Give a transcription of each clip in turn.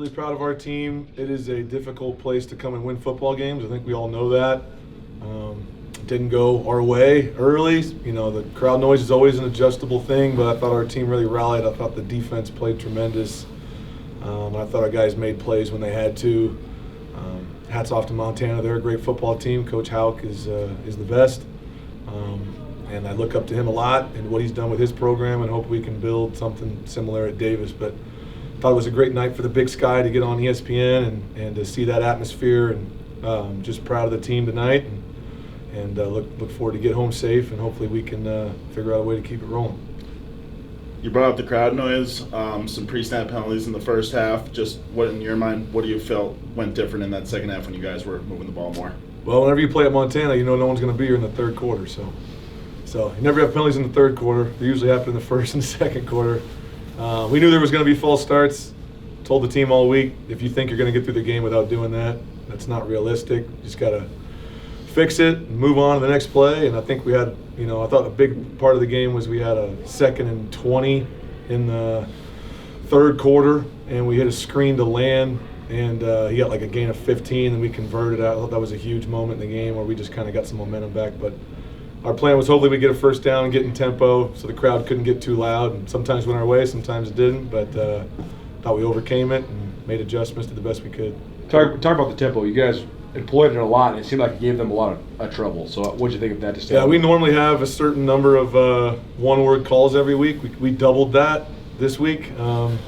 Really proud of our team. It is a difficult place to come and win football games. I think we all know that. Didn't go our way early. You know, the crowd noise is always an adjustable thing, but I thought our team really rallied. I thought the defense played tremendous. I thought our guys made plays when they had to. Hats off to Montana. They're a great football team. Coach Houck is the best. And I look up to him a lot and what he's done with his program, and hope we can build something similar at Davis. But I thought it was a great night for the Big Sky to get on ESPN and to see that atmosphere, and just proud of the team tonight, and look forward to get home safe, and hopefully we can figure out a way to keep it rolling. You brought up the crowd noise, some pre-snap penalties in the first half. Just what, in your mind, what do you felt went different in that second half when you guys were moving the ball more? Well, whenever you play at Montana, you know no one's going to be here in the third quarter. So you never have penalties in the third quarter. They usually happen in the first and the second quarter. We knew there was going to be false starts. Told the team all week, if you think you're going to get through the game without doing that, that's not realistic. You just got to fix it and move on to the next play. And I think we had, I thought a big part of the game was we had a 2nd and 20 in the third quarter, and we hit a screen to land, and he got like a gain of 15, and we converted out. I thought that was a huge moment in the game where we just kind of got some momentum back. But our plan was hopefully we get a first down and get in tempo so the crowd couldn't get too loud, and sometimes went our way, sometimes it didn't. But thought we overcame it and made adjustments to the best we could. Talk about the tempo. You guys employed it a lot, and it seemed like it gave them a lot of trouble. So what did you think of that? Yeah, we normally have a certain number of one-word calls every week. We doubled that this week, and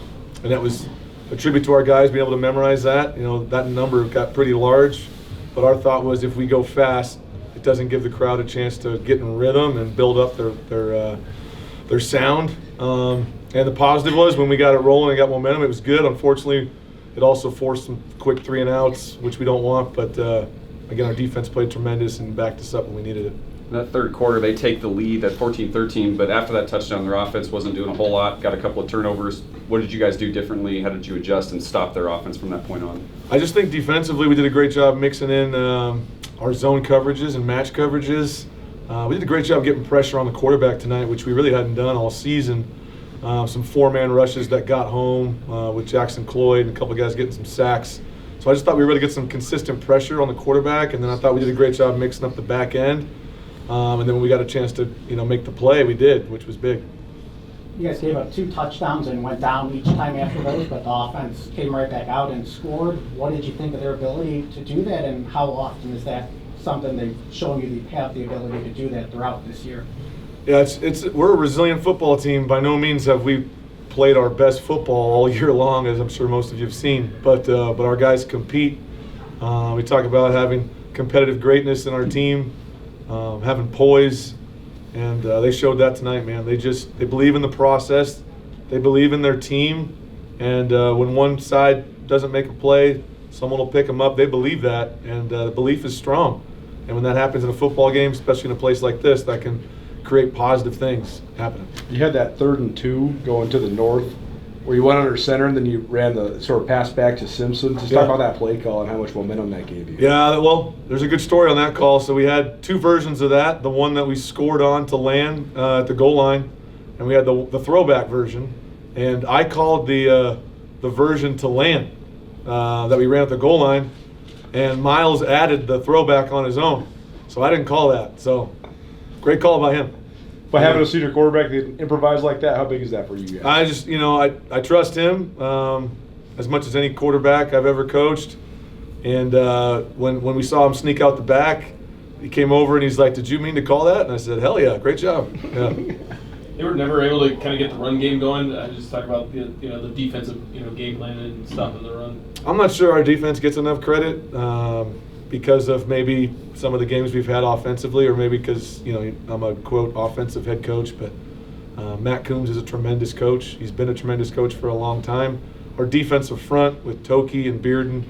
that was a tribute to our guys being able to memorize that. That number got pretty large, but our thought was if we go fast, it doesn't give the crowd a chance to get in rhythm and build up their sound. And the positive was when we got it rolling and got momentum, it was good. Unfortunately, it also forced some quick 3-and-outs, which we don't want. But again, our defense played tremendous and backed us up when we needed it. In that third quarter, they take the lead at 14-13, but after that touchdown, their offense wasn't doing a whole lot, got a couple of turnovers. What did you guys do differently? How did you adjust and stop their offense from that point on? I just think defensively we did a great job mixing in our zone coverages and match coverages. We did a great job getting pressure on the quarterback tonight, which we really hadn't done all season. Some 4-man rushes that got home with Jackson Cloyd and a couple of guys getting some sacks. So I just thought we were going to get some consistent pressure on the quarterback, and then I thought we did a great job mixing up the back end. And then when we got a chance to make the play, we did, which was big. You guys gave up 2 touchdowns and went down each time after those, but the offense came right back out and scored. What did you think of their ability to do that, and how often is that something they've shown you they have the ability to do that throughout this year? Yeah, we're a resilient football team. By no means have we played our best football all year long, as I'm sure most of you have seen. But our guys compete. We talk about having competitive greatness in our team, having poise, and they showed that tonight, man. They believe in the process. They believe in their team, and when one side doesn't make a play, someone will pick them up. They believe that, and the belief is strong. And when that happens in a football game, especially in a place like this, that can create positive things happening. You had that 3rd and 2 going to the north, where you went under center and then you ran the sort of pass back to Simpson. Just talk about that play call and how much momentum that gave you. Yeah, well, there's a good story on that call. So we had 2 versions of that. The one that we scored on to land at the goal line, and we had the throwback version. And I called the version to land that we ran at the goal line, and Miles added the throwback on his own. So I didn't call that. So great call by him. But having a senior quarterback that improvised like that, how big is that for you guys? I just, I trust him as much as any quarterback I've ever coached. And when we saw him sneak out the back, he came over and he's like, "Did you mean to call that?" And I said, "Hell yeah, great job." Yeah. They were never able to kind of get the run game going. I just talk about the defensive game plan and stopping the run. I'm not sure our defense gets enough credit because of maybe some of the games we've had offensively, or maybe because I'm a quote offensive head coach. But Matt Coombs is a tremendous coach. He's been a tremendous coach for a long time. Our defensive front with Toki and Bearden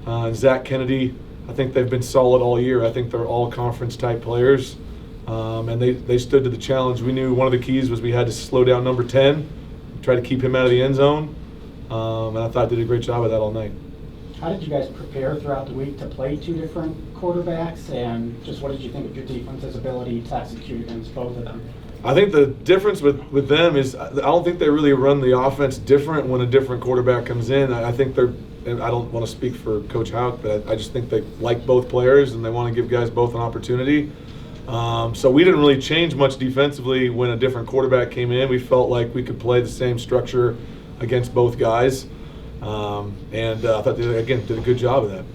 and Zach Kennedy, I think they've been solid all year. I think they're all conference type players. And they stood to the challenge. We knew one of the keys was we had to slow down number 10, try to keep him out of the end zone. And I thought I did a great job of that all night. How did you guys prepare throughout the week to play 2 different quarterbacks, and just what did you think of your defense's ability to execute against both of them? I think the difference with them is I don't think they really run the offense different when a different quarterback comes in. I think they're, and I don't want to speak for Coach Houck, but I just think they like both players and they want to give guys both an opportunity. So we didn't really change much defensively when a different quarterback came in. We felt like we could play the same structure against both guys. And I thought they, again, did a good job of that.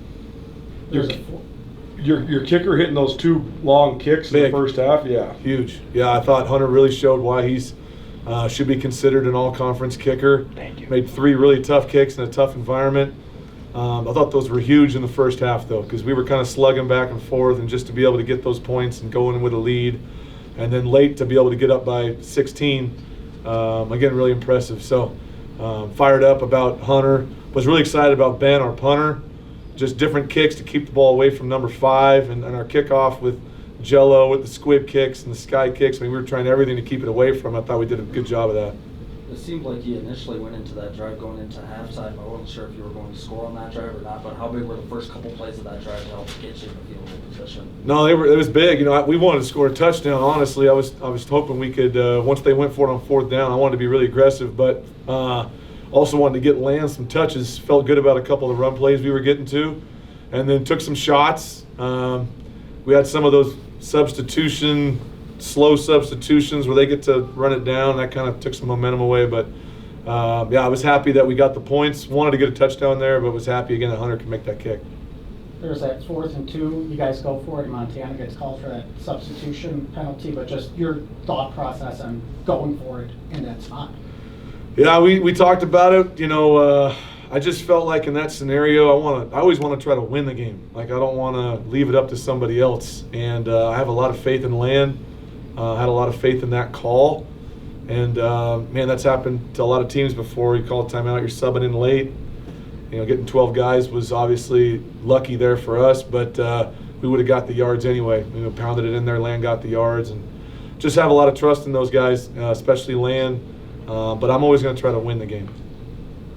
Your kicker hitting those 2 long kicks in the first half, yeah. Huge. Yeah, I thought Hunter really showed why he's should be considered an all-conference kicker. Thank you. Made 3 really tough kicks in a tough environment. I thought those were huge in the first half, though, because we were kind of slugging back and forth, and just to be able to get those points and go in with a lead, and then late to be able to get up by 16, again, really impressive. So fired up about Hunter. Was really excited about Ben, our punter. Just different kicks to keep the ball away from number 5, and our kickoff with Jello with the squib kicks and the sky kicks. I mean, we were trying everything to keep it away from. I thought we did a good job of that. It seemed like you initially went into that drive going into halftime. I wasn't sure if you were going to score on that drive or not, but how big were the first couple plays of that drive to help get you in the field goal position? No, it was big. You know, we wanted to score a touchdown. Honestly, I was hoping we could. Once they went for it on 4th down, I wanted to be really aggressive, but also wanted to get land some touches. Felt good about a couple of the run plays we were getting to, and then took some shots. We had some of those slow substitutions where they get to run it down. That kind of took some momentum away, but yeah, I was happy that we got the points. Wanted to get a touchdown there, but was happy again that Hunter could make that kick. There's that 4th and 2. You guys go for it. Montana gets called for that substitution penalty, but just your thought process on going for it in that spot. Yeah, we talked about it. You know, I just felt like in that scenario, I always want to try to win the game. Like, I don't want to leave it up to somebody else. And I have a lot of faith in Land. Had a lot of faith in that call. And, man, that's happened to a lot of teams before. You call a timeout, you're subbing in late. You know, getting 12 guys was obviously lucky there for us, but we would have got the yards anyway. You know, pounded it in there, Land got the yards. And just have a lot of trust in those guys, especially Land. But I'm always going to try to win the game.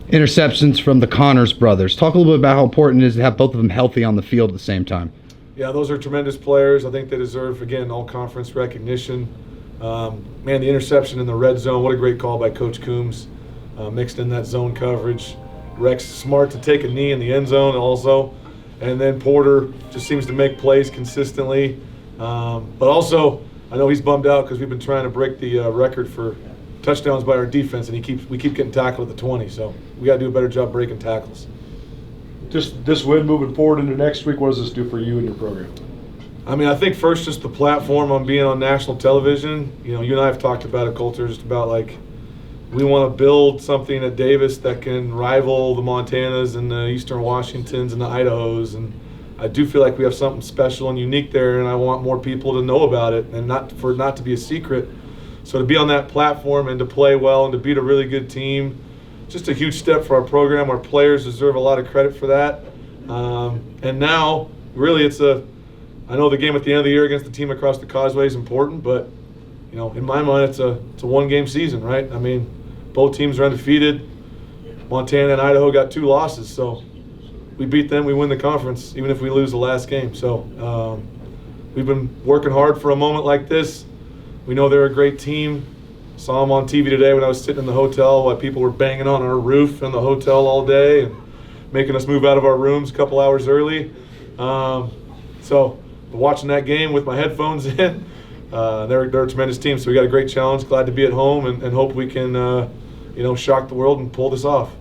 Interceptions from the Connors brothers. Talk a little bit about how important it is to have both of them healthy on the field at the same time. Yeah, those are tremendous players. I think they deserve, again, all-conference recognition. Man, the interception in the red zone, what a great call by Coach Coombs. Mixed in that zone coverage. Rex smart to take a knee in the end zone also. And then Porter just seems to make plays consistently. But also, I know he's bummed out because we've been trying to break the record for touchdowns by our defense, and we keep getting tackled at the 20. So we got to do a better job breaking tackles. Just this win moving forward into next week, what does this do for you and your program? I mean, I think first just the platform on being on national television. You know, you and I have talked about it, Coulter, just about like we want to build something at Davis that can rival the Montanas and the Eastern Washingtons and the Idahos. And I do feel like we have something special and unique there, and I want more people to know about it and not to be a secret. So to be on that platform and to play well and to beat a really good team, just a huge step for our program. Our players deserve a lot of credit for that. And now, really, I know the game at the end of the year against the team across the causeway is important, but you know, in my mind, it's a one-game season, right? I mean, both teams are undefeated. Montana and Idaho got 2 losses, so we beat them, we win the conference, even if we lose the last game. So we've been working hard for a moment like this. We know they're a great team. Saw them on TV today when I was sitting in the hotel while people were banging on our roof in the hotel all day and making us move out of our rooms a couple hours early. So watching that game with my headphones in, they're a tremendous team. So we got a great challenge. Glad to be at home and hope we can, shock the world and pull this off.